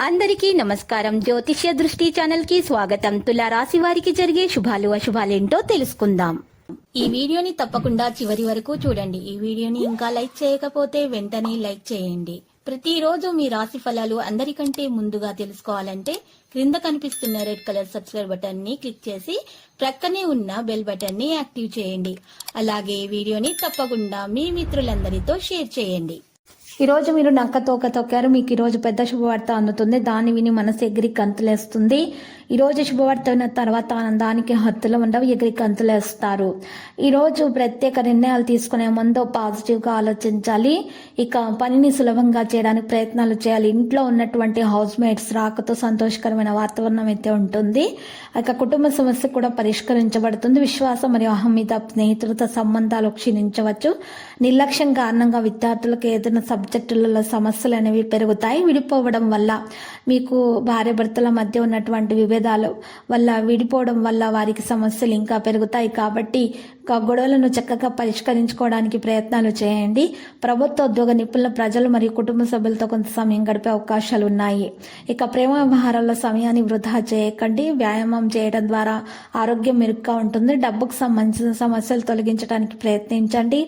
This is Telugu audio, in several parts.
అందరికీ నమస్కారం. జ్యోతిష్య దృష్టి ఛానల్ కి స్వాగతం. తులా రాశి వారికి జరిగే శుభాలు అశుభాలేంటో తెలుసుకుందాం. ఈ వీడియోని తప్పకుండా చివరి వరకు చూడండి. ఈ వీడియోని ఇంకా లైక్ చేయకపోతే వెంటనే లైక్ చేయండి. ప్రతిరోజు మీ రాశి ఫలాలు అందరికంటే ముందుగా తెలుసుకోవాలంటే క్రింద కనిపిస్తున్న రెడ్ కలర్ సబ్స్క్రైబ్ బటన్ ని క్లిక్ చేసి ప్రక్కనే ఉన్న బెల్ బటన్ ని యాక్టివ్ చేయండి. అలాగే వీడియోని తప్పకుండా మీ మిత్రులందరితో షేర్ చేయండి. ఈ రోజు మీరు నక్క తోక తొక్కారు. మీకు ఈ రోజు పెద్ద శుభవార్త అందుతుంది. దాన్ని విని మనసు ఎగిరి కంతులేస్తుంది. ఈ రోజు శుభవార్త విన్న తర్వాత ఆనందానికి హద్దులు ఉండవు, ఎగిరి కంతులేస్తారు. ఈ రోజు ప్రత్యేక నిర్ణయాలు తీసుకునే ముందు పాజిటివ్ గా ఆలోచించాలి. ఇక పనిని సులభంగా చేయడానికి ప్రయత్నాలు చేయాలి. ఇంట్లో ఉన్నటువంటి హౌస్ మేట్స్ రాకతో సంతోషకరమైన వాతావరణం అయితే ఉంటుంది. ఇక కుటుంబ సమస్య కూడా పరిష్కరించబడుతుంది. విశ్వాసం మరియు అహం మీద స్నేహితులతో సంబంధాలు క్షీణించవచ్చు. నిర్లక్ష్యం కారణంగా విద్యార్థులకు ఏదైనా సబ్జెక్టులలో సమస్యలు అనేవి పెరుగుతాయి. విడిపోవడం వల్ల మీకు భార్య భర్తల మధ్య ఉన్నటువంటి విభేదాలు వల్ల విడిపోవడం వల్ల వారికి సమస్యలు ఇంకా పెరుగుతాయి. కాబట్టి గొడవలను చక్కగా పరిష్కరించుకోవడానికి ప్రయత్నాలు చేయండి. ప్రభుత్వ ఉద్యోగ నిపుణుల ప్రజలు మరియు కుటుంబ సభ్యులతో కొంత సమయం గడిపే అవకాశాలు ఉన్నాయి. ఇక ప్రేమ వ్యవహారాల్లో సమయాన్ని వృధా చేయకండి. వ్యాయామం చేయడం ద్వారా ఆరోగ్యం మెరుగ్గా ఉంటుంది. డబ్బుకు సంబంధించిన సమస్యలు తొలగించడానికి ప్రయత్నించండి.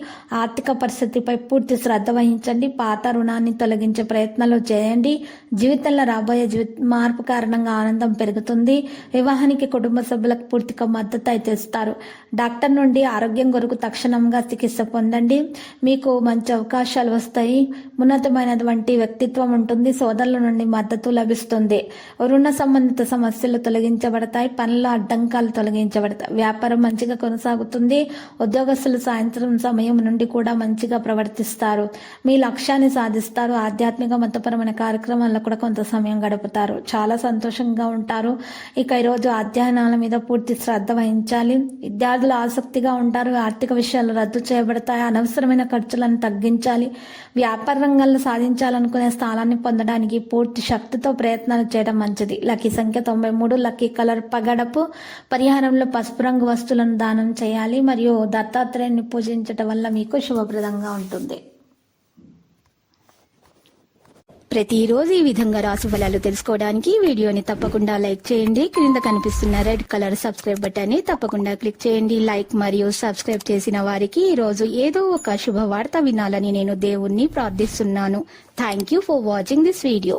ఆర్థిక పరిస్థితిపై పూర్తి శ్రద్ధ వహించండి. పాత రుణాన్ని తొలగించే ప్రయత్నాలు చేయండి. జీవితంలో రాబోయే మార్పు కారణంగా ఆనందం పెరుగుతుంది. వివాహానికి కుటుంబ సభ్యులకు పూర్తిగా మద్దతు అయితే ఇస్తారు. డాక్టర్ నుండి ఆరోగ్యం కొరకు తక్షణంగా చికిత్స పొందండి. మీకు మంచి అవకాశాలు వస్తాయి. ఉన్నతమైనటువంటి వ్యక్తిత్వం ఉంటుంది. సోదరుల నుండి మద్దతు లభిస్తుంది. రుణ సంబంధిత సమస్యలు తొలగించబడతాయి. పనుల అడ్డంకాలు తొలగించబడతాయి. వ్యాపారం మంచిగా కొనసాగుతుంది. ఉద్యోగస్తులు సాయంత్రం సమయం నుండి కూడా మంచిగా ప్రవర్తిస్తారు. మీ లక్ష్యాన్ని సాధిస్తారు. ఆధ్యాత్మిక మతపరమైన కార్యక్రమాల్లో కూడా కొంత సమయం గడుపుతారు. చాలా సంతోషంగా ఉంటారు. ఇక ఈరోజు అధ్యయనాల మీద పూర్తి శ్రద్ధ వహించాలి. విద్యార్థులు ఆసక్తిగా ఉంటారు. ఆర్థిక విషయాలు రద్దు చేయబడతాయి. అనవసరమైన ఖర్చులను తగ్గించాలి. వ్యాపార రంగంలో సాధించాలనుకునే స్థానాన్ని పొందడానికి పూర్తి శక్తితో ప్రయత్నాలు చేయడం మంచిది. లక్కీ సంఖ్య 93. Lucky colour పగడపు. పరిహారంలో పసుపు రంగు వస్తువులను దానం చేయాలి మరియు దత్తాత్రేయుని పూజించడం వల్ల మీకు శుభప్రదంగా ఉంటుంది. ప్రతిరోజు ఈ విధంగా రాశి ఫలాలు తెలుసుకోవడానికి వీడియోని తప్పకుండా లైక్ చేయండి. క్రింద కనిపిస్తున్న రెడ్ కలర్ సబ్స్క్రైబ్ బటన్ ని తప్పకుండా క్లిక్ చేయండి. లైక్ మరియు సబ్స్క్రైబ్ చేసిన వారికి ఈ రోజు ఏదో ఒక శుభవార్త వినాలని నేను దేవుణ్ణి ప్రార్థిస్తున్నాను. Thank you for watching this video.